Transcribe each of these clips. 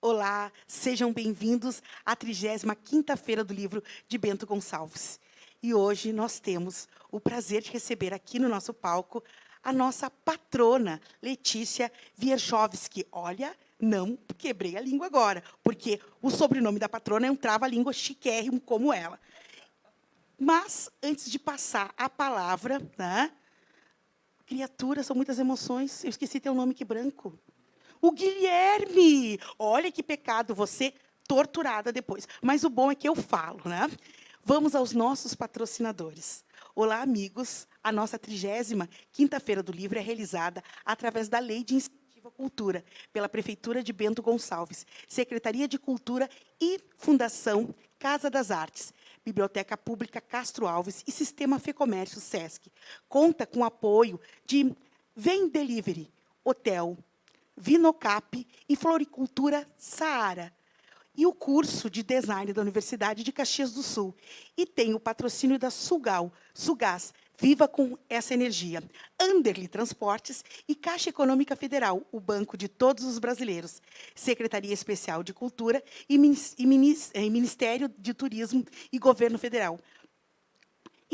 Olá, sejam bem-vindos à 35ª Feira do Livro de Bento Gonçalves. E hoje nós temos o prazer de receber aqui no nosso palco a nossa patrona, Letícia Wierchowski. Olha, não quebrei a língua agora, porque o sobrenome da patrona é um trava-língua chiquérrimo como ela. Mas, antes de passar a palavra, né? Criatura, são muitas emoções. Eu esqueci teu nome, que branco. O Guilherme! Olha que pecado, você torturada depois. Mas o bom é que eu falo, né? Vamos aos nossos patrocinadores. Olá, amigos. A nossa 35ª Feira do Livro é realizada através da Lei de Incentivo à Cultura, pela Prefeitura de Bento Gonçalves, Secretaria de Cultura e Fundação Casa das Artes, Biblioteca Pública Castro Alves e Sistema Fecomércio Sesc. Conta com o apoio de Vem Delivery, Hotel Vinocap e Floricultura Saara, e o curso de design da Universidade de Caxias do Sul. E tem o patrocínio da Sugás, Viva com essa energia, Anderli Transportes e Caixa Econômica Federal, o banco de todos os brasileiros, Secretaria Especial de Cultura e Ministério de Turismo e Governo Federal.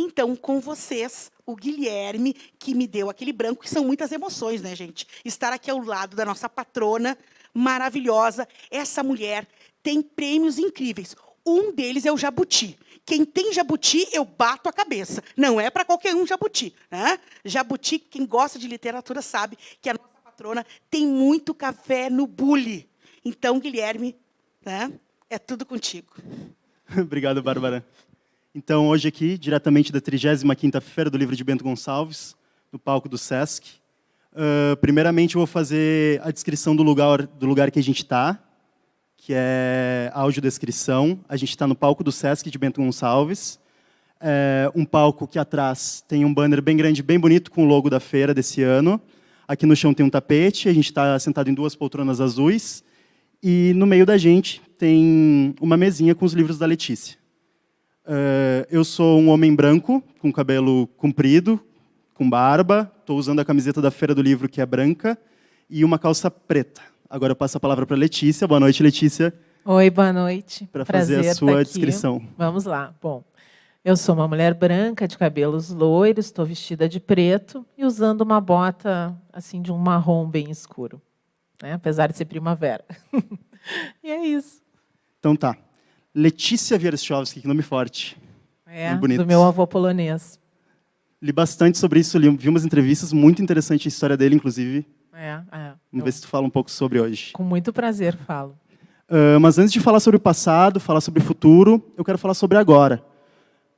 Então, com vocês, o Guilherme, que me deu aquele branco, que são muitas emoções, né, gente? Estar aqui ao lado da nossa patrona maravilhosa. Essa mulher tem prêmios incríveis. Um deles é o Jabuti. Quem tem Jabuti, eu bato a cabeça. Não é para qualquer um Jabuti, né? Jabuti, quem gosta de literatura sabe que a nossa patrona tem muito café no bule. Então, Guilherme, né, é tudo contigo. Obrigado, Bárbara. Então, hoje aqui, diretamente da 35ª Feira do Livro de Bento Gonçalves, no palco do Sesc. Primeiramente, eu vou fazer a descrição do lugar que a gente está, que é a audiodescrição. A gente está no palco do Sesc de Bento Gonçalves. Um palco que atrás tem um banner bem grande, bem bonito, com o logo da feira desse ano. Aqui no chão tem um tapete, a gente está sentado em 2 poltronas azuis. E no meio da gente tem uma mesinha com os livros da Letícia. Eu sou um homem branco, com cabelo comprido, com barba. Estou usando a camiseta da Feira do Livro, que é branca, e uma calça preta. Agora eu passo a palavra para a Letícia. Boa noite, Letícia. Oi, boa noite. Para fazer a sua descrição. Vamos lá. Bom, eu sou uma mulher branca, de cabelos loiros, estou vestida de preto e usando uma bota assim de um marrom bem escuro, né? Apesar de ser primavera. E é isso. Então tá. Letícia Wierchowski, que nome forte. Do meu avô polonês. Li bastante sobre isso, vi umas entrevistas, muito interessante a história dele, inclusive. Vamos ver se tu fala um pouco sobre hoje. Com muito prazer falo. Mas antes de falar sobre o passado, falar sobre o futuro, eu quero falar sobre agora.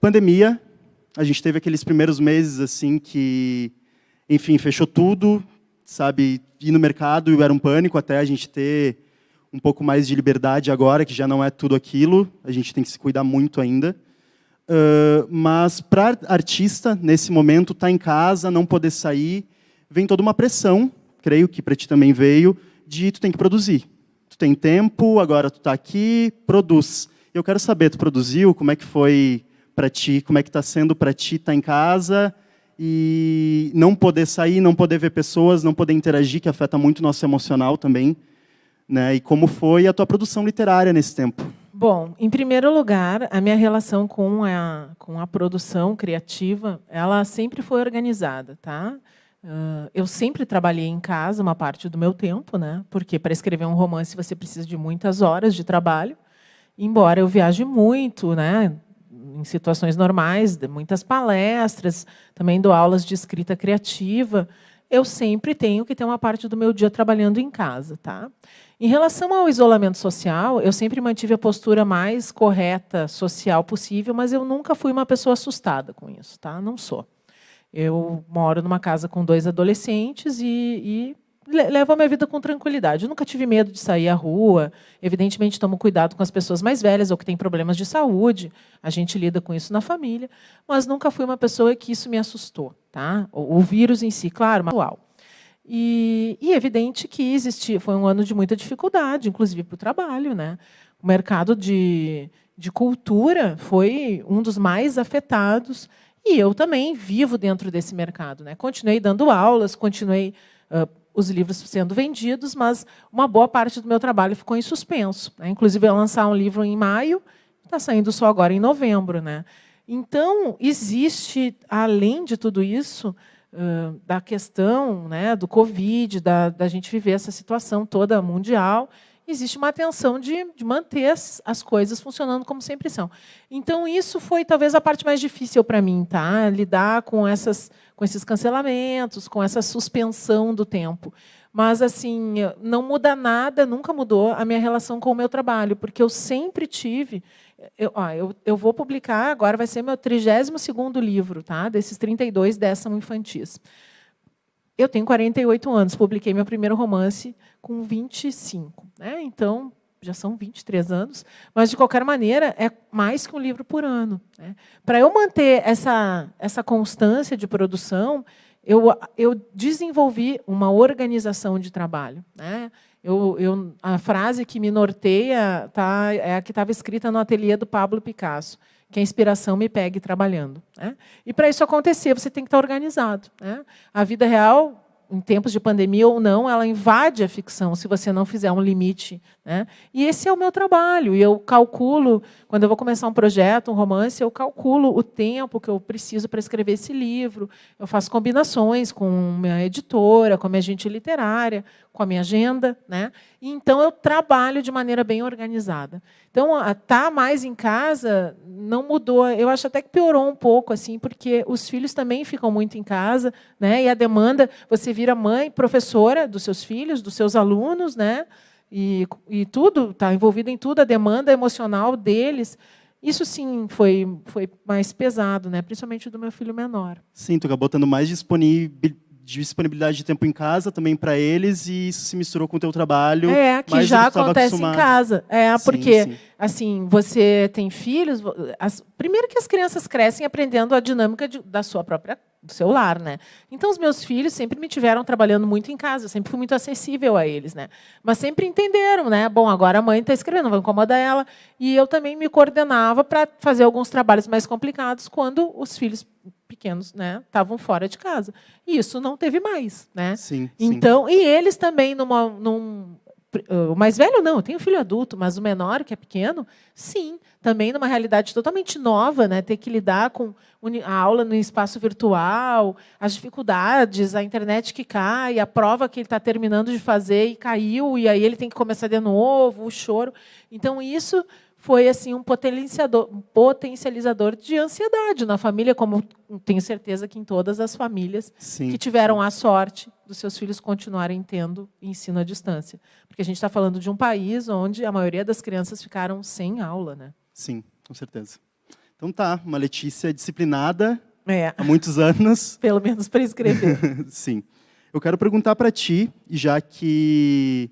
Pandemia, a gente teve aqueles primeiros meses assim que, enfim, fechou tudo, sabe, ir no mercado era um pânico até a gente ter um pouco mais de liberdade agora, que já não é tudo aquilo, a gente tem que se cuidar muito ainda. Mas para artista, nesse momento, estar em casa, não poder sair, vem toda uma pressão, creio que para ti também veio, de tu tem que produzir. Tu tem tempo, agora tu está aqui, produz. Eu quero saber, tu produziu, como é que foi para ti, como é que está sendo para ti estar em casa e não poder sair, não poder ver pessoas, não poder interagir, que afeta muito o nosso emocional também. Né? E como foi a tua produção literária nesse tempo? Bom, em primeiro lugar, a minha relação com a produção criativa, ela sempre foi organizada, tá? Eu sempre trabalhei em casa uma parte do meu tempo, né? Porque para escrever um romance você precisa de muitas horas de trabalho, embora eu viaje muito, né? Em situações normais, de muitas palestras, também dou aulas de escrita criativa. Eu sempre tenho que ter uma parte do meu dia trabalhando em casa, tá? Em relação ao isolamento social, eu sempre mantive a postura mais correta social possível, mas eu nunca fui uma pessoa assustada com isso, tá? Não sou. Eu moro numa casa com 2 adolescentes e levo a minha vida com tranquilidade. Eu nunca tive medo de sair à rua. Evidentemente, tomo cuidado com as pessoas mais velhas ou que têm problemas de saúde. A gente lida com isso na família, mas nunca fui uma pessoa que isso me assustou, tá? O vírus em si, claro, mas atual. E é evidente que foi um ano de muita dificuldade, inclusive para o trabalho, né? O mercado de cultura foi um dos mais afetados, e eu também vivo dentro desse mercado, né? Continuei dando aulas, continuei os livros sendo vendidos, mas uma boa parte do meu trabalho ficou em suspenso, né? Inclusive, eu ia lançar um livro em maio, está saindo só agora em novembro, né? Então, existe, além de tudo isso, da questão, né, do Covid, da gente viver essa situação toda mundial, existe uma atenção de manter as coisas funcionando como sempre são. Então, isso foi talvez a parte mais difícil para mim, tá? Lidar com esses cancelamentos, com essa suspensão do tempo. Mas, assim, não muda nada, nunca mudou a minha relação com o meu trabalho, porque eu sempre tive... Eu vou publicar, agora vai ser meu 32º livro, tá? Desses 32, 10 são infantis. Eu tenho 48 anos, publiquei meu primeiro romance com 25. Né? Então, já são 23 anos, mas, de qualquer maneira, é mais que um livro por ano. Né? Para eu manter essa constância de produção, eu desenvolvi uma organização de trabalho. Né? A frase que me norteia é a que estava escrita no ateliê do Pablo Picasso, que a inspiração me pegue trabalhando. Né? E, para isso acontecer, você tem que estar organizado. Né? A vida real, em tempos de pandemia ou não, ela invade a ficção, se você não fizer um limite. Né? E esse é o meu trabalho. E eu calculo, quando eu vou começar um projeto, um romance, eu calculo o tempo que eu preciso para escrever esse livro. Eu faço combinações com minha editora, com a minha agente literária, com a minha agenda. Né? E, então, eu trabalho de maneira bem organizada. Então, estar mais em casa não mudou. Eu acho até que piorou um pouco, assim, porque os filhos também ficam muito em casa, né? E a demanda, você vira mãe, professora dos seus filhos, dos seus alunos, né? E tudo, está envolvido em tudo, a demanda emocional deles. Isso, sim, foi mais pesado, né? Principalmente do meu filho menor. Sim, tu acabou tendo mais disponibilidade de tempo em casa também para eles, e isso se misturou com o teu trabalho. Que já acontece em casa. Porque, sim. assim, você tem filhos... Primeiro que as crianças crescem aprendendo a dinâmica do seu lar. Né? Então, os meus filhos sempre me tiveram trabalhando muito em casa, eu sempre fui muito acessível a eles. Né? Mas sempre entenderam, né? Bom, agora a mãe está escrevendo, não vou incomodar ela. E eu também me coordenava para fazer alguns trabalhos mais complicados quando os filhos pequenos, né, estavam fora de casa. E isso não teve mais. Né? Sim, então, e eles também, o mais velho não, eu tenho filho adulto, mas o menor, que é pequeno, sim, também numa realidade totalmente nova, né, ter que lidar com a aula no espaço virtual, as dificuldades, a internet que cai, a prova que ele está terminando de fazer e caiu, e aí ele tem que começar de novo, o choro. Então, isso foi assim um potencializador de ansiedade na família, como tenho certeza que em todas as famílias que tiveram a sorte dos seus filhos continuarem tendo ensino à distância. Porque a gente está falando de um país onde a maioria das crianças ficaram sem aula. Né? Sim, com certeza. Então tá, uma Letícia disciplinada há muitos anos. Pelo menos para escrever. Sim. Eu quero perguntar para ti, já que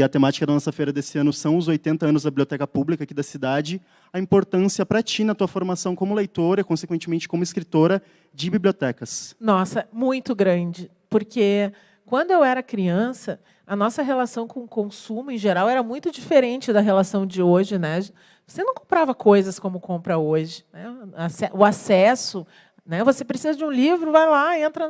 a temática da nossa feira desse ano são os 80 anos da Biblioteca Pública aqui da cidade, a importância para ti na tua formação como leitora e, consequentemente, como escritora de bibliotecas. Nossa, muito grande. Porque, quando eu era criança, a nossa relação com o consumo, em geral, era muito diferente da relação de hoje. Né? Você não comprava coisas como compra hoje. Né? O acesso... Né? Você precisa de um livro, vai lá, entra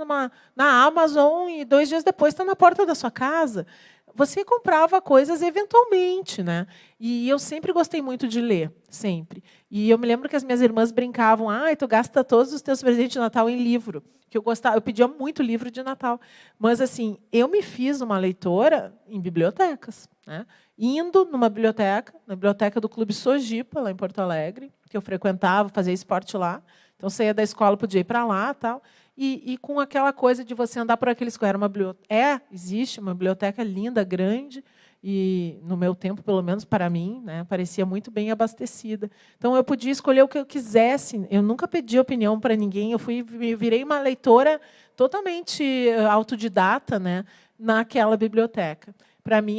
na Amazon e 2 dias depois está na porta da sua casa. Você comprava coisas eventualmente. Né? E eu sempre gostei muito de ler, sempre. E eu me lembro que as minhas irmãs brincavam, tu gasta todos os teus presentes de Natal em livro. Que eu pedia muito livro de Natal. Mas, assim, eu me fiz uma leitora em bibliotecas. Né? Indo numa biblioteca, na biblioteca do Clube Sojipa, lá em Porto Alegre, que eu frequentava, fazia esporte lá. Então, saía da escola, podia ir para lá, tal. E com aquela coisa de você andar por aqueles... Era uma biblioteca, existe uma biblioteca linda, grande, e, no meu tempo, pelo menos para mim, né, parecia muito bem abastecida. Então, eu podia escolher o que eu quisesse. Eu nunca pedi opinião para ninguém. Eu virei uma leitora totalmente autodidata, né, naquela biblioteca. Para mim,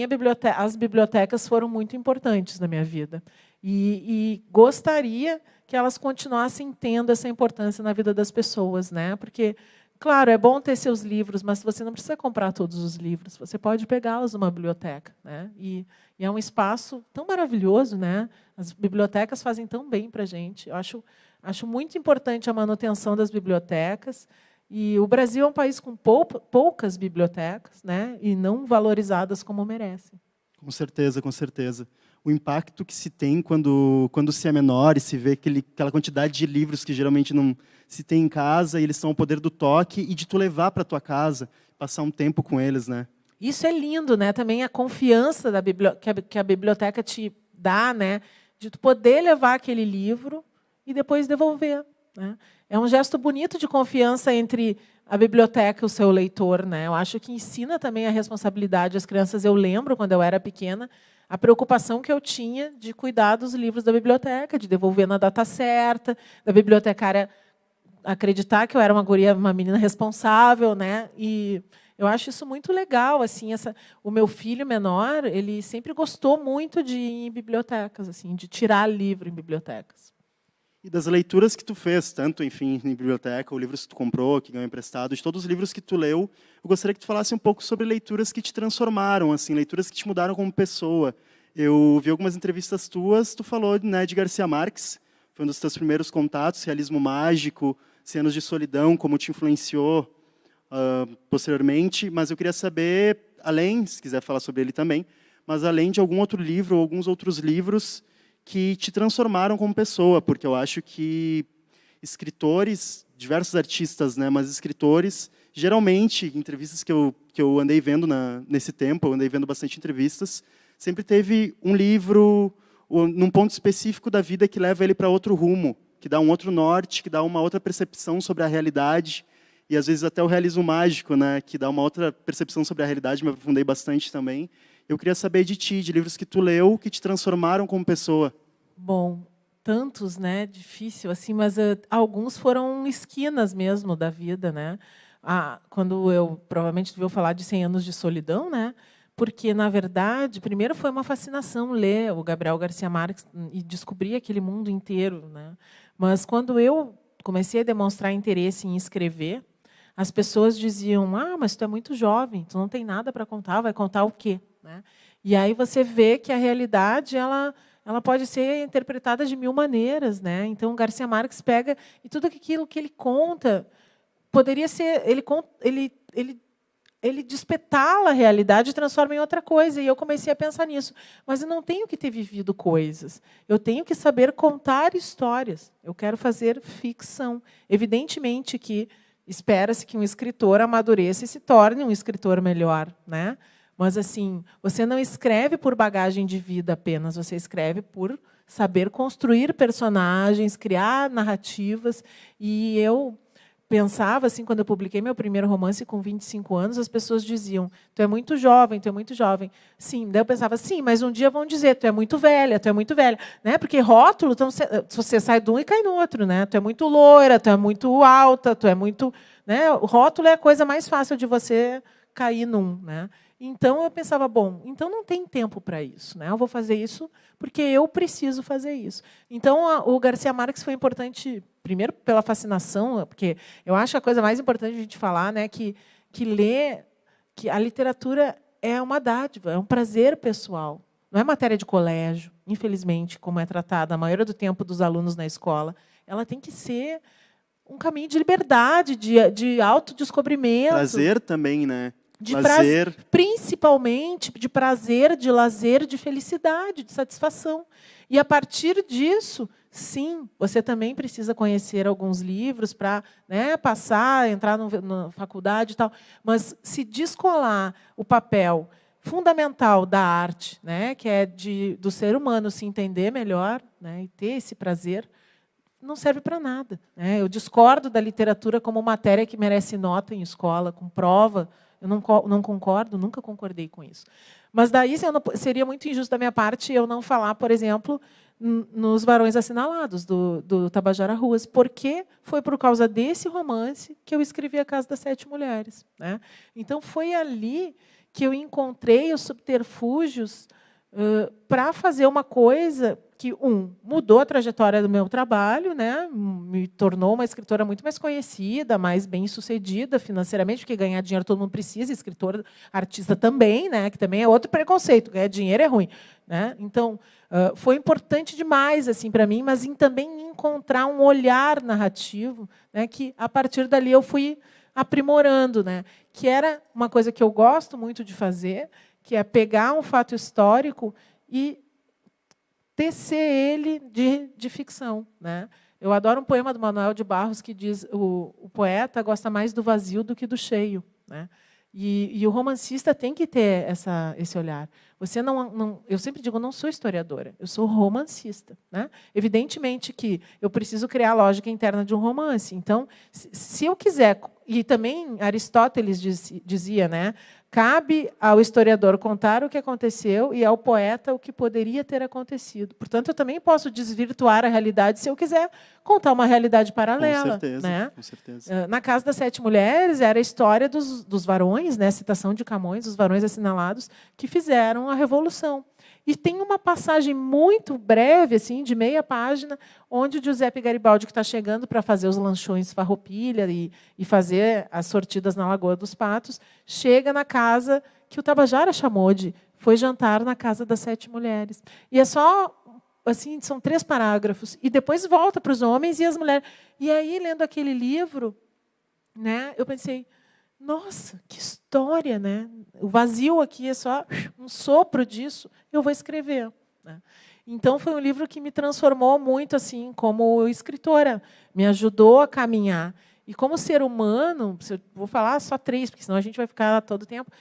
as bibliotecas foram muito importantes na minha vida. E gostaria que elas continuassem tendo essa importância na vida das pessoas. Né? Porque, claro, é bom ter seus livros, mas você não precisa comprar todos os livros. Você pode pegá-los numa biblioteca. Né? E é um espaço tão maravilhoso. Né? As bibliotecas fazem tão bem para a gente. Eu acho muito importante a manutenção das bibliotecas. E o Brasil é um país com poucas bibliotecas, né, e não valorizadas como merecem. Com certeza, com certeza. O impacto que se tem quando se é menor e se vê aquela quantidade de livros que geralmente não se tem em casa, e eles são o poder do toque e de tu levar para tua casa, passar um tempo com eles, né? Isso é lindo, né? Também a confiança que a biblioteca te dá, né? De tu poder levar aquele livro e depois devolver, né? É um gesto bonito de confiança entre a biblioteca e o seu leitor, né? Eu acho que ensina também a responsabilidade às crianças. Eu lembro, quando eu era pequena, a preocupação que eu tinha de cuidar dos livros da biblioteca, de devolver na data certa, da bibliotecária acreditar que eu era uma menina responsável, né? E eu acho isso muito legal, assim, o meu filho menor, ele sempre gostou muito de ir em bibliotecas, assim, de tirar livro em bibliotecas. E das leituras que tu fez, tanto, enfim, em biblioteca, ou livros que tu comprou, que ganhou emprestado, de todos os livros que tu leu, eu gostaria que tu falasse um pouco sobre leituras que te transformaram, assim, leituras que te mudaram como pessoa. Eu vi algumas entrevistas tuas, tu falou, né, de Garcia Marques, foi um dos teus primeiros contatos, realismo mágico, Cenas de Solidão, como te influenciou posteriormente, mas eu queria saber, além, se quiser falar sobre ele também, mas além de algum outro livro ou alguns outros livros que te transformaram como pessoa, porque eu acho que escritores, diversos artistas, né, mas escritores, geralmente, entrevistas que eu andei vendo nesse tempo, eu andei vendo bastante entrevistas, sempre teve um livro, num ponto específico da vida que leva ele para outro rumo, que dá um outro norte, que dá uma outra percepção sobre a realidade, e às vezes até o realismo mágico, né, que dá uma outra percepção sobre a realidade, me aprofundei bastante também. Eu queria saber de ti, de livros que tu leu, que te transformaram como pessoa. Bom, tantos, né, difícil assim, mas alguns foram esquinas mesmo da vida, né? Quando eu provavelmente tu ouviu falar de 100 anos de solidão, né? Porque na verdade, primeiro foi uma fascinação ler o Gabriel Garcia Marques e descobrir aquele mundo inteiro, né? Mas quando eu comecei a demonstrar interesse em escrever, as pessoas diziam: "Ah, mas tu é muito jovem, tu não tem nada para contar, vai contar o quê?", né? E aí você vê que a realidade ela pode ser interpretada de mil maneiras, né? Então Garcia Marques pega e tudo aquilo que ele conta poderia ser ele despetala a realidade e transforma em outra coisa. E eu comecei a pensar nisso. Mas eu não tenho que ter vivido coisas. Eu tenho que saber contar histórias. Eu quero fazer ficção. Evidentemente que espera-se que um escritor amadureça e se torne um escritor melhor, né? Mas assim, você não escreve por bagagem de vida apenas, você escreve por saber construir personagens, criar narrativas. E eu pensava, assim, quando eu publiquei meu primeiro romance com 25 anos, as pessoas diziam: "Tu é muito jovem, tu é muito jovem". Sim, daí eu pensava: "Sim, mas um dia vão dizer: tu é muito velha, né? Porque rótulo, então você sai de um e cai no outro, né? Tu é muito loira, tu é muito alta, tu é muito, né? O rótulo é a coisa mais fácil de você cair num, né? Então eu pensava: bom, então não tem tempo para isso, né? Eu vou fazer isso porque eu preciso fazer isso. Então o Garcia Marques foi importante, primeiro pela fascinação, porque eu acho a coisa mais importante a gente falar, né, que a literatura é uma dádiva, é um prazer pessoal. Não é matéria de colégio, infelizmente, como é tratada a maioria do tempo dos alunos na escola. Ela tem que ser um caminho de liberdade, de autodescobrimento. Prazer também, né? De prazer, principalmente de prazer, de lazer, de felicidade, de satisfação. E, a partir disso, sim, você também precisa conhecer alguns livros para, né, passar, entrar na faculdade e tal. Mas se descolar o papel fundamental da arte, né, que é do ser humano se entender melhor, né, e ter esse prazer, não serve para nada, né? Eu discordo da literatura como matéria que merece nota em escola, com prova. Eu não concordo, nunca concordei com isso. Mas daí seria muito injusto da minha parte eu não falar, por exemplo, nos Varões Assinalados, do Tabajara Ruas, porque foi por causa desse romance que eu escrevi A Casa das Sete Mulheres, né? Então, foi ali que eu encontrei os subterfúgios para fazer uma coisa que, mudou a trajetória do meu trabalho, né? Me tornou uma escritora muito mais conhecida, mais bem-sucedida financeiramente, porque ganhar dinheiro todo mundo precisa, escritora, artista também, né? Que também é outro preconceito, ganhar dinheiro é ruim, né? Então, foi importante demais assim para mim, mas também encontrar um olhar narrativo, né? Que, a partir dali, eu fui aprimorando, né? Que era uma coisa que eu gosto muito de fazer, que é pegar um fato histórico e tecer ele de ficção, né? Eu adoro um poema do Manuel de Barros que diz: o poeta gosta mais do vazio do que do cheio, né? E o romancista tem que ter esse olhar. Você não, eu sempre digo, eu não sou historiadora, eu sou romancista, né? Evidentemente que eu preciso criar a lógica interna de um romance. Então, se eu quiser, e também Aristóteles dizia, né? Cabe ao historiador contar o que aconteceu e ao poeta o que poderia ter acontecido. Portanto, eu também posso desvirtuar a realidade se eu quiser contar uma realidade paralela. Com certeza, né? com certeza. Na Casa das Sete Mulheres, era a história dos varões, né? Citação de Camões, os varões assinalados, que fizeram a Revolução. E tem uma passagem muito breve, assim, de meia página, onde o Giuseppe Garibaldi, que está chegando para fazer os lanchões Farroupilha e fazer as sortidas na Lagoa dos Patos, chega na casa que o Tabajara chamou de foi jantar na Casa das Sete Mulheres. E é só, assim, são 3 parágrafos. E depois volta para os homens e as mulheres. E aí, lendo aquele livro, né, eu pensei, nossa, que história, né? O vazio aqui é só um sopro disso, eu vou escrever, né? Então, foi um livro que me transformou muito assim como escritora, me ajudou a caminhar. E como ser humano, vou falar só 3, porque senão a gente vai ficar todo o tempo.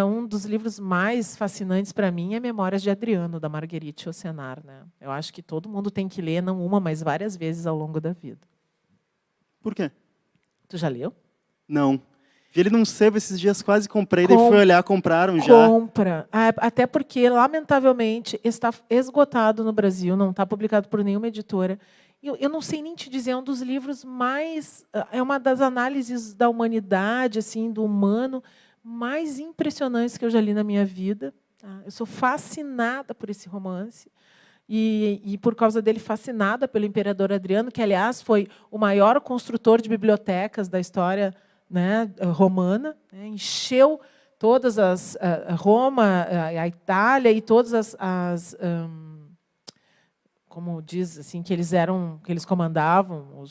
Um dos livros mais fascinantes para mim é Memórias de Adriano, da Marguerite Yourcenar, né? Eu acho que todo mundo tem que ler, não uma, mas várias vezes ao longo da vida. Por quê? Tu já leu? Não. Vi ele num sebo esses dias, quase comprei, daí fui olhar, compraram já. Compra. Até porque, lamentavelmente, está esgotado no Brasil, não está publicado por nenhuma editora. Eu não sei nem te dizer, é um dos livros mais... É uma das análises da humanidade, assim, do humano, mais impressionantes que eu já li na minha vida. Tá? Eu sou fascinada por esse romance. E, por causa dele, fascinada pelo imperador Adriano, que, aliás, foi o maior construtor de bibliotecas da história, né, romana, né, encheu todas as Roma, a Itália e todas como diz assim que eles comandavam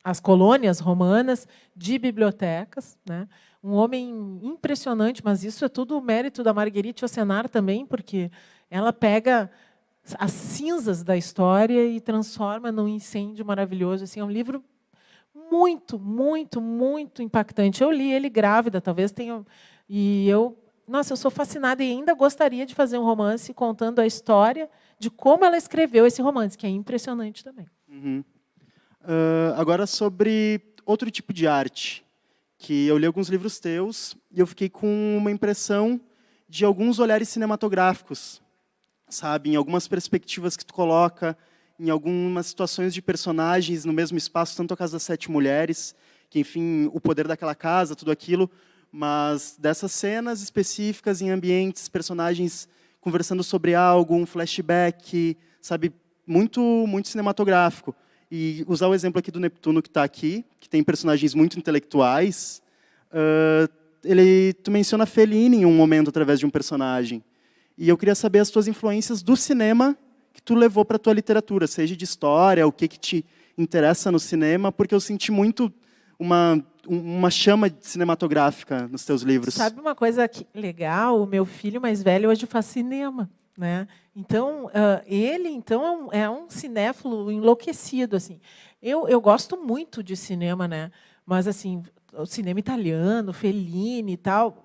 as colônias romanas de bibliotecas, né? Um homem impressionante, mas isso é tudo o mérito da Marguerite Yourcenar também, porque ela pega as cinzas da história e transforma num incêndio maravilhoso. Assim, é um livro muito, muito, muito impactante. Eu li ele grávida, talvez tenha... Nossa, eu sou fascinada e ainda gostaria de fazer um romance contando a história de como ela escreveu esse romance, que é impressionante também. Uhum. Agora, sobre outro tipo de arte, que eu li alguns livros teus e eu fiquei com uma impressão de alguns olhares cinematográficos, sabe? Em algumas perspectivas que tu coloca, em algumas situações de personagens no mesmo espaço, tanto a Casa das Sete Mulheres, que, enfim, o poder daquela casa, tudo aquilo, mas dessas cenas específicas em ambientes, personagens conversando sobre algo, um flashback, sabe, muito, muito cinematográfico. E usar o exemplo aqui do Neptuno, que está aqui, que tem personagens muito intelectuais, tu menciona Fellini em um momento através de um personagem. E eu queria saber as tuas influências do cinema que tu levou para a tua literatura, seja de história, o que te interessa no cinema, porque eu senti muito uma chama cinematográfica nos teus livros. Sabe uma coisa legal? O meu filho mais velho hoje faz cinema, né? Então, ele então é um cinéfilo enlouquecido, assim. Eu gosto muito de cinema, né? Mas assim, o cinema italiano, Fellini e tal,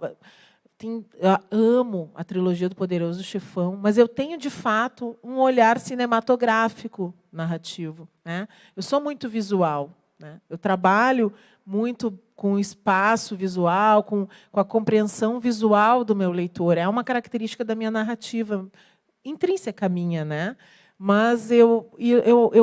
eu amo a trilogia do Poderoso Chefão, mas eu tenho, de fato, um olhar cinematográfico narrativo, né? Eu sou muito visual, né? Eu trabalho muito com espaço visual, com a compreensão visual do meu leitor. É uma característica da minha narrativa, intrínseca minha, né? Mas eu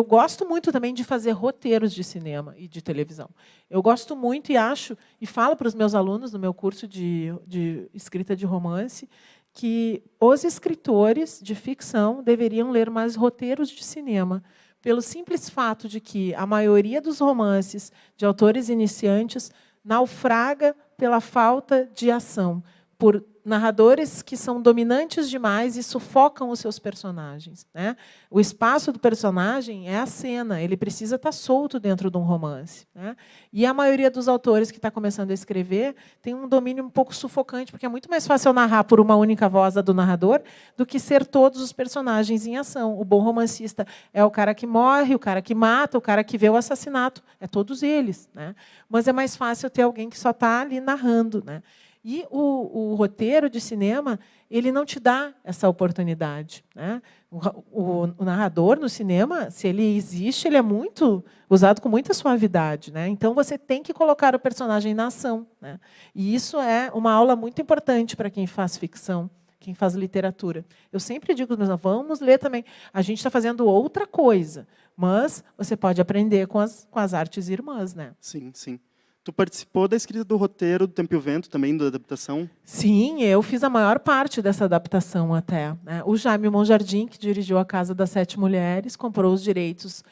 gosto muito também de fazer roteiros de cinema e de televisão. Eu gosto muito e falo para os meus alunos no meu curso de escrita de romance que os escritores de ficção deveriam ler mais roteiros de cinema, pelo simples fato de que a maioria dos romances de autores iniciantes naufraga pela falta de ação, por narradores que são dominantes demais e sufocam os seus personagens, né? O espaço do personagem é a cena, ele precisa estar solto dentro de um romance, né? E a maioria dos autores que está começando a escrever tem um domínio um pouco sufocante, porque é muito mais fácil narrar por uma única voz do narrador do que ser todos os personagens em ação. O bom romancista é o cara que morre, o cara que mata, o cara que vê o assassinato, é todos eles, né? Mas é mais fácil ter alguém que só está ali narrando, né? E o roteiro de cinema, ele não te dá essa oportunidade, né? O narrador no cinema, se ele existe, ele é muito usado com muita suavidade, né? Então, você tem que colocar o personagem na ação, né? E isso é uma aula muito importante para quem faz ficção, quem faz literatura. Eu sempre digo, vamos ler também. A gente está fazendo outra coisa, mas você pode aprender com as artes irmãs, né? Sim, sim. Tu participou da escrita do roteiro do Tempo e o Vento, também, da adaptação? Sim, eu fiz a maior parte dessa adaptação até, né? O Jaime Monjardim, que dirigiu A Casa das Sete Mulheres, comprou os direitos.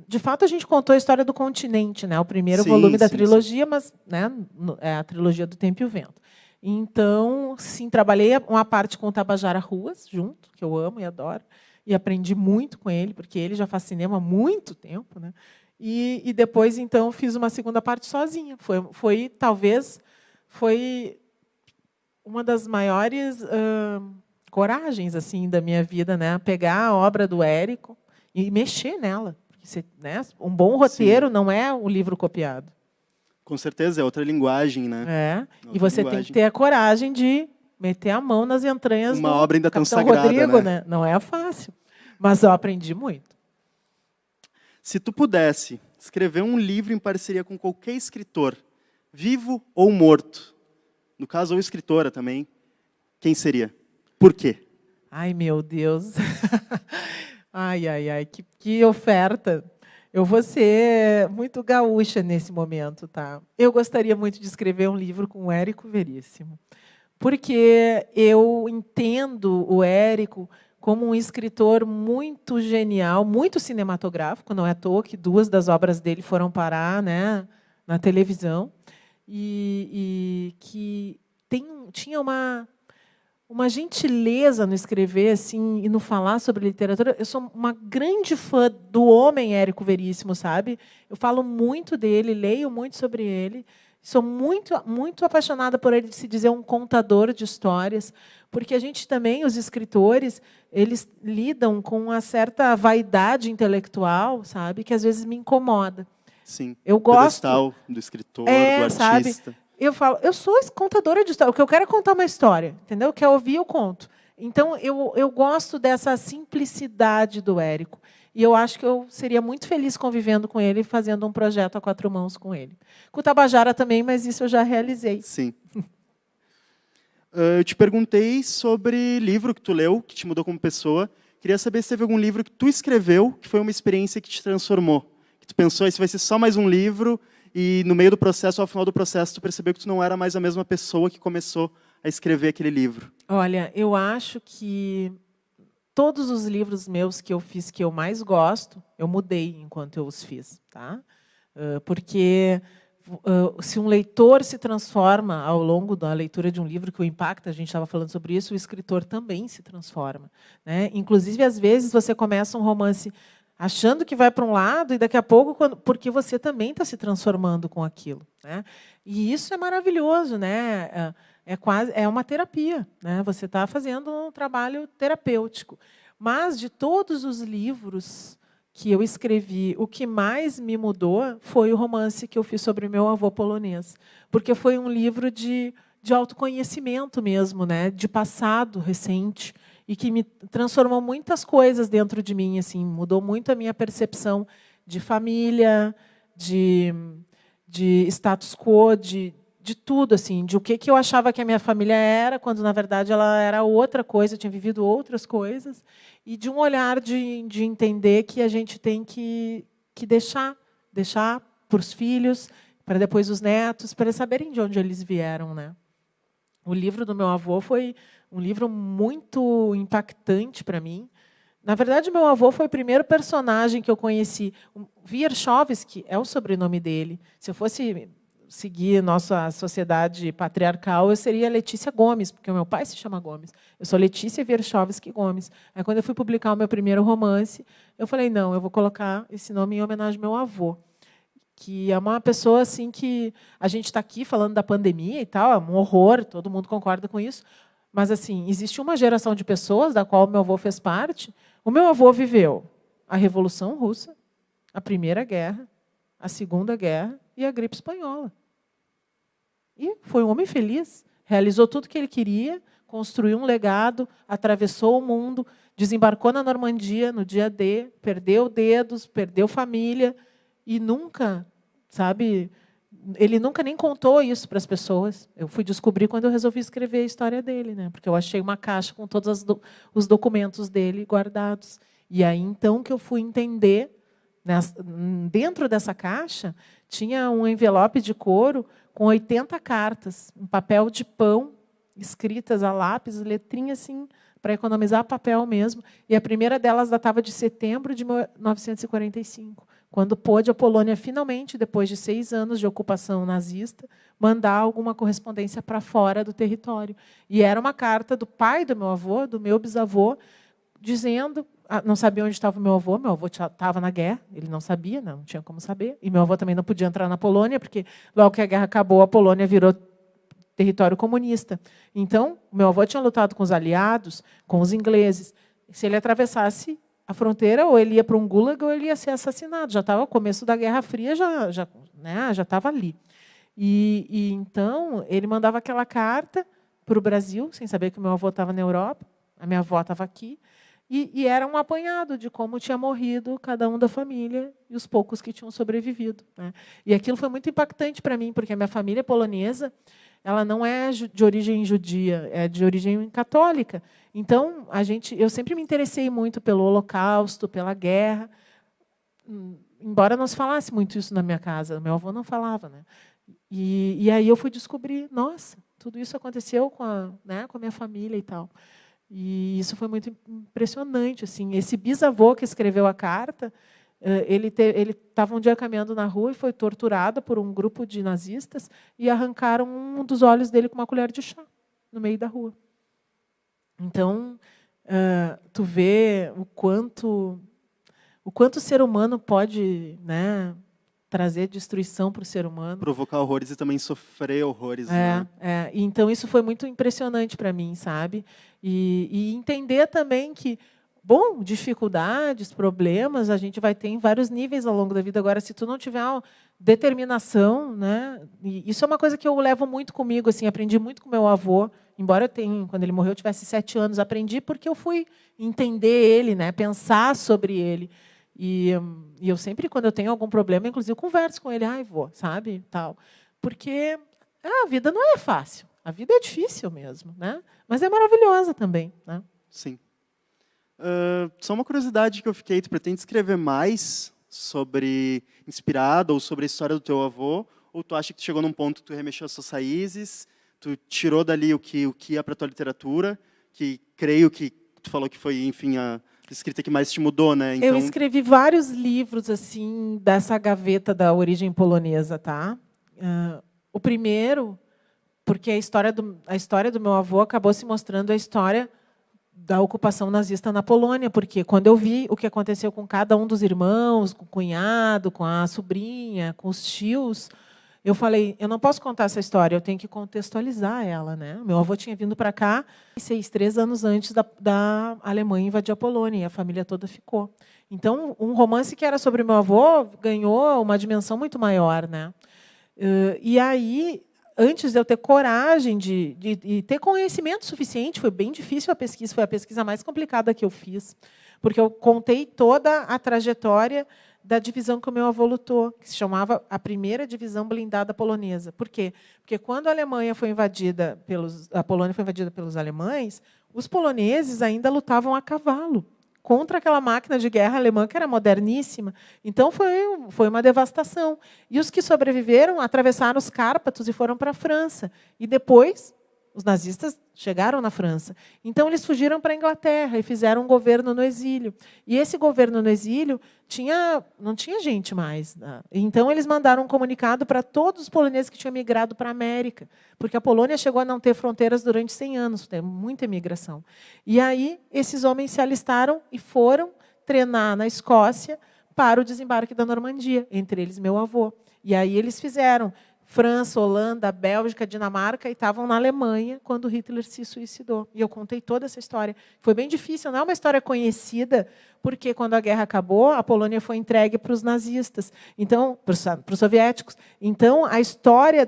De fato, a gente contou a história do Continente, né? O primeiro volume da trilogia, mas, né, é a trilogia do Tempo e o Vento. Então, sim, trabalhei uma parte com o Tabajara Ruas, junto, que eu amo e adoro, e aprendi muito com ele, porque ele já faz cinema há muito tempo, né? E depois, então, fiz uma segunda parte sozinha. Talvez, uma das maiores coragens assim da minha vida, né? Pegar a obra do Érico e mexer nela. Porque, né, um bom roteiro não é um livro copiado. Com certeza, é outra linguagem, né? E você tem que ter a coragem de meter a mão nas entranhas uma obra ainda tão Capitão sagrada, Rodrigo, né? Não é fácil. Mas eu aprendi muito. Se tu pudesse escrever um livro em parceria com qualquer escritor, vivo ou morto, no caso, ou escritora também, quem seria? Por quê? Ai, meu Deus. Ai, que oferta. Eu vou ser muito gaúcha nesse momento, tá? Eu gostaria muito de escrever um livro com o Érico Veríssimo, porque eu entendo o Érico como um escritor muito genial, muito cinematográfico, não é à toa que 2 das obras dele foram parar, né, na televisão, e que tinha uma gentileza no escrever assim, e no falar sobre literatura. Eu sou uma grande fã do homem Érico Veríssimo, sabe? Eu falo muito dele, leio muito sobre ele. Sou muito, muito apaixonada por ele de se dizer um contador de histórias, porque a gente também, os escritores, eles lidam com uma certa vaidade intelectual, sabe, que às vezes me incomoda. Sim. Eu gosto pedestal do escritor, do artista. Sabe? Eu falo, eu sou contadora de história. O que eu quero é contar uma história, entendeu? Quer ouvir, eu conto. Então, eu gosto dessa simplicidade do Érico. E eu acho que eu seria muito feliz convivendo com ele, fazendo um projeto a 4 mãos com ele. Com o Tabajara também, mas isso eu já realizei. Sim. Eu te perguntei sobre livro que tu leu, que te mudou como pessoa. Queria saber se teve algum livro que tu escreveu, que foi uma experiência que te transformou. Que tu pensou, esse vai ser só mais um livro, e no meio do processo, ao final do processo, tu percebeu que tu não era mais a mesma pessoa que começou a escrever aquele livro. Olha, eu acho que todos os livros meus que eu fiz, que eu mais gosto, eu mudei enquanto eu os fiz, tá? Porque se um leitor se transforma ao longo da leitura de um livro, que o impacta, a gente estava falando sobre isso, o escritor também se transforma, né? Inclusive, às vezes, você começa um romance achando que vai para um lado e daqui a pouco, porque você também está se transformando com aquilo, né? E isso é maravilhoso, né? É uma terapia, né? Você está fazendo um trabalho terapêutico. Mas, de todos os livros que eu escrevi, o que mais me mudou foi o romance que eu fiz sobre meu avô polonês. Porque foi um livro de autoconhecimento mesmo, né? De passado recente, e que me transformou muitas coisas dentro de mim, assim, mudou muito a minha percepção de família, de status quo, de tudo, assim, de o que eu achava que a minha família era, quando, na verdade, ela era outra coisa, eu tinha vivido outras coisas, e de um olhar de entender que a gente tem que deixar para os filhos, para depois os netos, para eles saberem de onde eles vieram, né? O livro do meu avô foi um livro muito impactante para mim. Na verdade, meu avô foi o primeiro personagem que eu conheci. O Wierchowski é o sobrenome dele. Se eu fosse seguir nossa sociedade patriarcal, eu seria Letícia Gomes, porque o meu pai se chama Gomes. Eu sou Letícia Wierchowski Gomes. Aí, quando eu fui publicar o meu primeiro romance, eu falei, não, eu vou colocar esse nome em homenagem ao meu avô, que é uma pessoa assim que a gente está aqui falando da pandemia e tal, é um horror, todo mundo concorda com isso, mas assim existe uma geração de pessoas da qual o meu avô fez parte. O meu avô viveu a Revolução Russa, a Primeira Guerra, a Segunda Guerra e a gripe espanhola. E foi um homem feliz, realizou tudo o que ele queria, construiu um legado, atravessou o mundo, desembarcou na Normandia no dia D, perdeu dedos, perdeu família e nunca, sabe, ele nunca nem contou isso para as pessoas. Eu fui descobrir quando eu resolvi escrever a história dele, né? Porque eu achei uma caixa com todos os documentos dele guardados. E aí, então, que eu fui entender, né, dentro dessa caixa, tinha um envelope de couro com 80 cartas, um papel de pão, escritas a lápis, letrinha assim, para economizar papel mesmo. E a primeira delas datava de setembro de 1945. Quando pôde a Polônia, finalmente, depois de 6 anos de ocupação nazista, mandar alguma correspondência para fora do território. E era uma carta do pai do meu avô, do meu bisavô, dizendo, não sabia onde estava o meu avô estava na guerra, ele não sabia, não tinha como saber, e meu avô também não podia entrar na Polônia, porque logo que a guerra acabou, a Polônia virou território comunista. Então, meu avô tinha lutado com os aliados, com os ingleses. Se ele atravessasse a fronteira, ou ele ia para um gulag, ou ele ia ser assassinado. Já estava o começo da Guerra Fria, já estava ali. E então, ele mandava aquela carta para o Brasil, sem saber que o meu avô estava na Europa, a minha avó estava aqui, e era um apanhado de como tinha morrido cada um da família e os poucos que tinham sobrevivido, né? E aquilo foi muito impactante para mim, porque a minha família polonesa, ela não é de origem judia, é de origem católica. Então, eu sempre me interessei muito pelo Holocausto, pela guerra, embora não se falasse muito isso na minha casa, meu avô não falava, né? E aí eu fui descobrir, nossa, tudo isso aconteceu com a minha família e tal. E isso foi muito impressionante, assim. Esse bisavô que escreveu a carta, ele estava um dia caminhando na rua e foi torturado por um grupo de nazistas e arrancaram um dos olhos dele com uma colher de chá no meio da rua. Então, tu vê o quanto o ser humano pode, né, trazer destruição para o ser humano. Provocar horrores e também sofrer horrores. Né? Então, isso foi muito impressionante para mim, sabe? E entender também que, bom, dificuldades, problemas, a gente vai ter em vários níveis ao longo da vida. Agora, se tu não tiver uma determinação, né? E isso é uma coisa que eu levo muito comigo, assim, aprendi muito com meu avô, embora quando ele morreu, eu tivesse 7 anos, aprendi porque eu fui entender ele, né? Pensar sobre ele. E eu sempre, quando eu tenho algum problema, inclusive, eu converso com ele, vô, sabe? Tal. Porque a vida não é fácil, a vida é difícil mesmo, né? Mas é maravilhosa também, né? Sim. Só uma curiosidade que eu fiquei, tu pretende escrever mais sobre inspirado ou sobre a história do teu avô, ou tu acha que tu chegou num ponto que tu remexeu as suas raízes, tu tirou dali o que ia para a tua literatura, que creio que tu falou que foi, enfim, a escrita que mais te mudou, né? Então... Eu escrevi vários livros assim dessa gaveta da origem polonesa, tá? O primeiro, porque a história do meu avô acabou se mostrando a história da ocupação nazista na Polônia, porque quando eu vi o que aconteceu com cada um dos irmãos, com o cunhado, com a sobrinha, com os tios, eu falei, eu não posso contar essa história, eu tenho que contextualizar ela, né? Meu avô tinha vindo para cá 3 anos antes da Alemanha invadir a Polônia, e a família toda ficou. Então, um romance que era sobre meu avô ganhou uma dimensão muito maior, né? E aí, antes de eu ter coragem de ter conhecimento suficiente, foi bem difícil a pesquisa, foi a pesquisa mais complicada que eu fiz, porque eu contei toda a trajetória da divisão que o meu avô lutou, que se chamava a Primeira Divisão Blindada Polonesa. Por quê? Porque quando a Polônia foi invadida pelos alemães, os poloneses ainda lutavam a cavalo contra aquela máquina de guerra alemã que era moderníssima. Então, foi uma devastação. E os que sobreviveram atravessaram os Cárpatos e foram para a França. E depois, Os nazistas chegaram na França. Então, eles fugiram para a Inglaterra e fizeram um governo no exílio. E esse governo no exílio não tinha gente mais. Então, eles mandaram um comunicado para todos os poloneses que tinham migrado para a América, porque a Polônia chegou a não ter fronteiras durante 100 anos, tem muita imigração. E aí, esses homens se alistaram e foram treinar na Escócia para o desembarque da Normandia, entre eles meu avô. E aí eles fizeram França, Holanda, Bélgica, Dinamarca, e estavam na Alemanha quando Hitler se suicidou. E eu contei toda essa história. Foi bem difícil, não é uma história conhecida, porque quando a guerra acabou, a Polônia foi entregue para os nazistas, então, para os soviéticos. Então, a história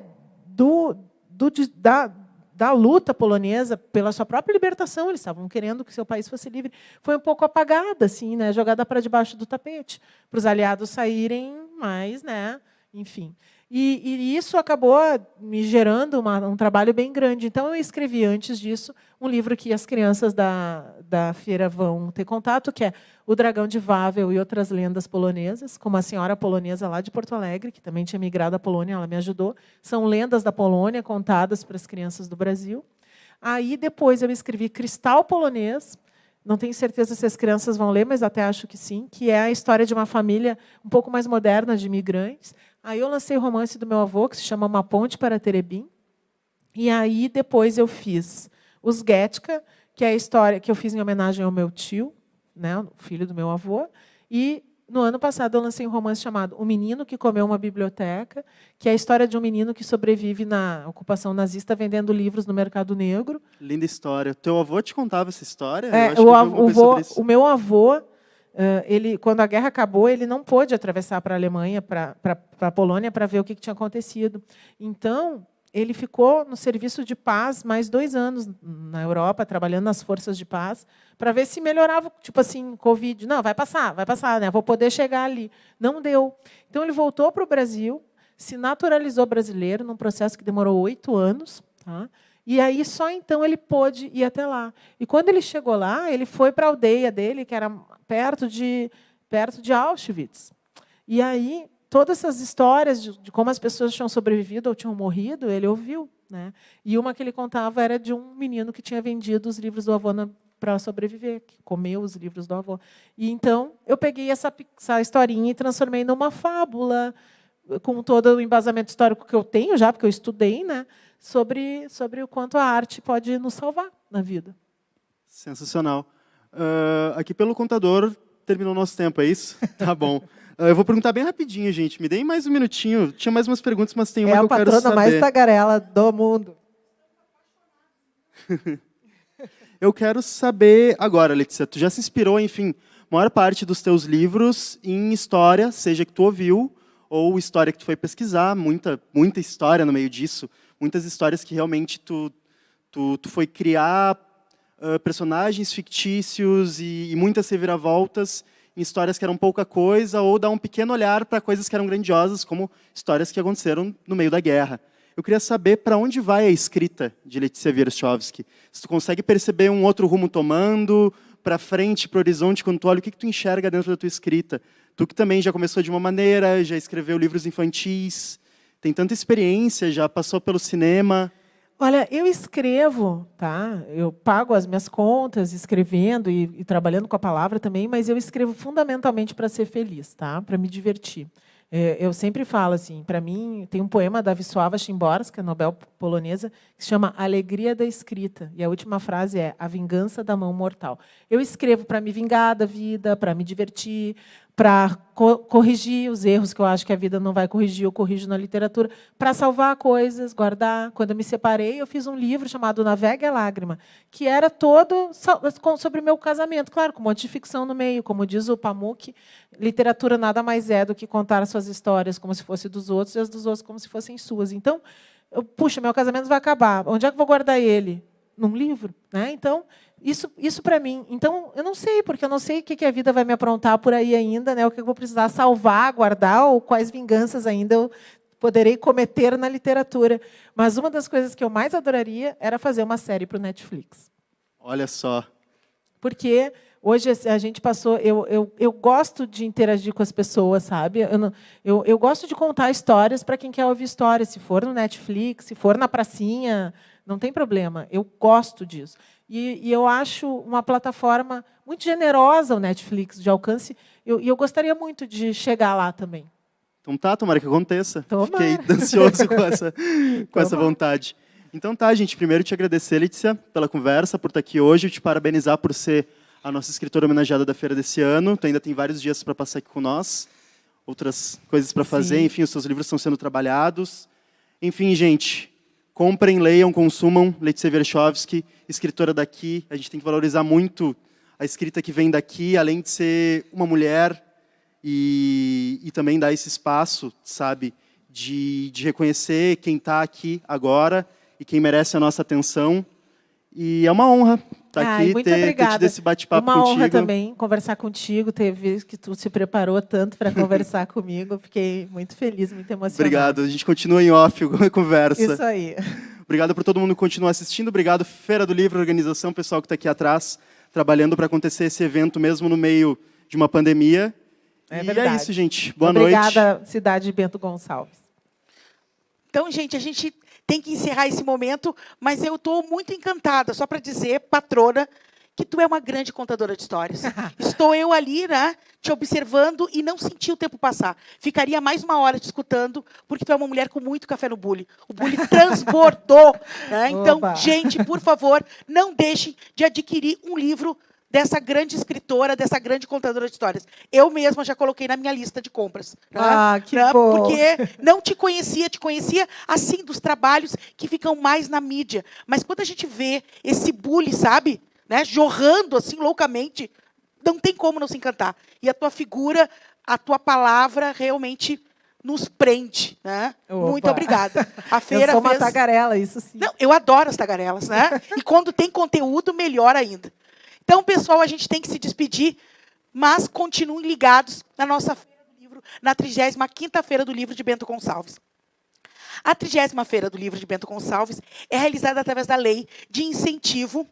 da luta polonesa pela sua própria libertação, eles estavam querendo que seu país fosse livre, foi um pouco apagada, assim, né, jogada para debaixo do tapete, para os aliados saírem mais, né, enfim. E isso acabou me gerando um trabalho bem grande. Então, eu escrevi, antes disso, um livro que as crianças da feira vão ter contato, que é O Dragão de Wawel e Outras Lendas Polonesas, com uma senhora polonesa lá de Porto Alegre, que também tinha migrado à Polônia, ela me ajudou. São lendas da Polônia contadas para as crianças do Brasil. Aí, depois, eu escrevi Cristal Polonês. Não tenho certeza se as crianças vão ler, mas até acho que sim, que é a história de uma família um pouco mais moderna de imigrantes. Aí eu lancei o romance do meu avô, que se chama Uma Ponte para Terebim. E aí depois eu fiz Os Guetica, que é a história que eu fiz em homenagem ao meu tio, né, o filho do meu avô. E no ano passado eu lancei um romance chamado O Menino que Comeu uma Biblioteca, que é a história de um menino que sobrevive na ocupação nazista vendendo livros no mercado negro. Linda história. Teu avô te contava essa história? O meu avô, ele, quando a guerra acabou, ele não pôde atravessar para a Alemanha, para a Polônia, para ver o que tinha acontecido. Então, ele ficou no serviço de paz mais 2 anos na Europa, trabalhando nas forças de paz, para ver se melhorava, tipo assim, Covid. Não, vai passar, né? Vou poder chegar ali. Não deu. Então, ele voltou para o Brasil, se naturalizou brasileiro, num processo que demorou 8 anos, tá? E aí, só então, ele pôde ir até lá. E, quando ele chegou lá, ele foi para a aldeia dele, que era perto de Auschwitz. E aí, todas essas histórias de como as pessoas tinham sobrevivido ou tinham morrido, ele ouviu, né? E uma que ele contava era de um menino que tinha vendido os livros do avô para sobreviver, que comeu os livros do avô. E, então, eu peguei essa historinha e transformei numa fábula, com todo o embasamento histórico que eu tenho já, porque eu estudei, né, sobre o quanto a arte pode nos salvar na vida. Sensacional. Aqui pelo contador, terminou o nosso tempo, é isso? Tá bom. Eu vou perguntar bem rapidinho, gente. Me deem mais um minutinho. Tinha mais umas perguntas, mas tem uma que eu quero saber. É a patrona mais tagarela do mundo. Eu quero saber agora, Letícia, tu já se inspirou, enfim, maior parte dos teus livros em história, seja que tu ouviu, ou história que tu foi pesquisar, muita história no meio disso, muitas histórias que realmente tu foi criar personagens fictícios e muitas reviravoltas em histórias que eram pouca coisa, ou dar um pequeno olhar para coisas que eram grandiosas, como histórias que aconteceram no meio da guerra. Eu queria saber para onde vai a escrita de Letícia Wieroszowski. Se tu consegue perceber um outro rumo tomando, para frente, para o horizonte, quando tu olha, o que tu enxerga dentro da tua escrita? Tu que também já começou de uma maneira, já escreveu livros infantis, tem tanta experiência, já passou pelo cinema. Olha, eu escrevo, tá? Eu pago as minhas contas escrevendo e trabalhando com a palavra também, mas eu escrevo fundamentalmente para ser feliz, tá? Para me divertir. Eu sempre falo assim, para mim, tem um poema da Wisława Szymborska, Nobel polonesa, que se chama Alegria da Escrita. E a última frase é A Vingança da Mão Mortal. Eu escrevo para me vingar da vida, para me divertir, para corrigir os erros que eu acho que a vida não vai corrigir, eu corrijo na literatura, para salvar coisas, guardar. Quando eu me separei, eu fiz um livro chamado Navegue a Lágrima, que era todo sobre o meu casamento. Claro, com um monte de ficção no meio. Como diz o Pamuk, literatura nada mais é do que contar as suas histórias como se fosse dos outros e as dos outros como se fossem suas. Então, puxa, meu casamento vai acabar. Onde é que eu vou guardar ele? Num livro, né? Então, isso para mim. Então, eu não sei, porque eu não sei o que a vida vai me aprontar por aí ainda, né? O que eu vou precisar salvar, guardar, ou quais vinganças ainda eu poderei cometer na literatura. Mas uma das coisas que eu mais adoraria era fazer uma série para o Netflix. Olha só. Porque hoje a gente passou... Eu gosto de interagir com as pessoas, sabe? Eu gosto de contar histórias para quem quer ouvir histórias. Se for no Netflix, se for na pracinha, Não tem problema. Eu gosto disso. E eu acho uma plataforma muito generosa, o Netflix, de alcance. E eu gostaria muito de chegar lá também. Então tá, tomara que aconteça. Tomara. Fiquei ansioso com essa vontade. Então tá, gente. Primeiro te agradecer, Letícia, pela conversa, por estar aqui hoje. Te parabenizar por ser a nossa escritora homenageada da feira desse ano. Tu ainda tem vários dias para passar aqui com nós. Outras coisas para fazer. Sim. Enfim, os seus livros estão sendo trabalhados. Enfim, gente, comprem, leiam, consumam. Letícia Wierchowski, escritora daqui. A gente tem que valorizar muito a escrita que vem daqui, além de ser uma mulher e também dar esse espaço, sabe, de reconhecer quem está aqui agora e quem merece a nossa atenção. E é uma honra estar aqui, muito ter obrigada. tido esse bate-papo contigo. Uma honra também conversar contigo, ter visto que tu se preparou tanto para conversar comigo. Fiquei muito feliz, muito emocionada. Obrigado. A gente continua em off a conversa. Isso aí. Obrigado por todo mundo que continua assistindo. Obrigado, Feira do Livro, organização, pessoal que está aqui atrás, trabalhando para acontecer esse evento mesmo no meio de uma pandemia. É e verdade. é isso, gente. Boa noite. Obrigada, cidade de Bento Gonçalves. Então, gente, a gente tem que encerrar esse momento, mas eu estou muito encantada, só para dizer, patrona, que tu é uma grande contadora de histórias. Estou eu ali, né, te observando e não senti o tempo passar. Ficaria mais uma hora te escutando, porque tu é uma mulher com muito café no bule. O bule transbordou. Né? Então, Oba. gente, por favor, não deixem de adquirir um livro dessa grande escritora, dessa grande contadora de histórias. Eu mesma já coloquei na minha lista de compras. Ah, que bom. Porque não te conhecia assim dos trabalhos que ficam mais na mídia. Mas quando a gente vê esse bule, sabe, né, jorrando assim loucamente, não tem como não se encantar. E a tua figura, a tua palavra realmente nos prende. Né? Opa. Muito obrigada. A feira Eu sou uma fez... tagarela, isso sim. Não, eu adoro as tagarelas, né? E quando tem conteúdo, melhor ainda. Então, pessoal, a gente tem que se despedir, mas continuem ligados na nossa Feira do Livro, na 35ª Feira do Livro de Bento Gonçalves. A 30ª Feira do Livro de Bento Gonçalves é realizada através da Lei de Incentivo...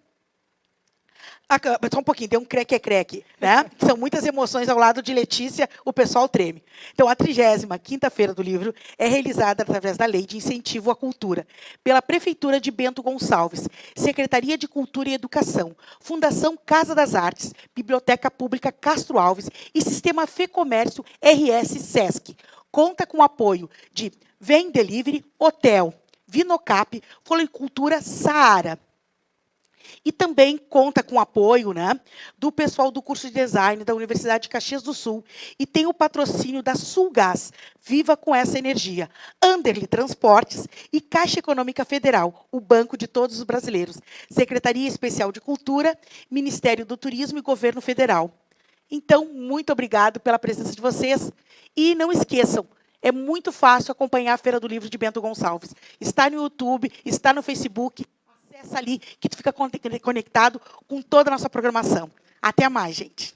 Só um pouquinho, tem um creque-creque, né? São muitas emoções ao lado de Letícia, o pessoal treme. Então, a 35ª Feira do Livro é realizada através da Lei de Incentivo à Cultura, pela Prefeitura de Bento Gonçalves, Secretaria de Cultura e Educação, Fundação Casa das Artes, Biblioteca Pública Castro Alves e Sistema Fê-Comércio RS Sesc. Conta com o apoio de Vem Delivery, Hotel, Vinocap, Floricultura Saara. E também conta com o apoio, né, do pessoal do curso de design da Universidade de Caxias do Sul e tem o patrocínio da Sulgás, Viva com essa energia, Anderli Transportes e Caixa Econômica Federal, o banco de todos os brasileiros, Secretaria Especial de Cultura, Ministério do Turismo e Governo Federal. Então, muito obrigado pela presença de vocês e não esqueçam, é muito fácil acompanhar a Feira do Livro de Bento Gonçalves. Está no YouTube, está no Facebook, acessa ali que tu fica conectado com toda a nossa programação. Até mais, gente.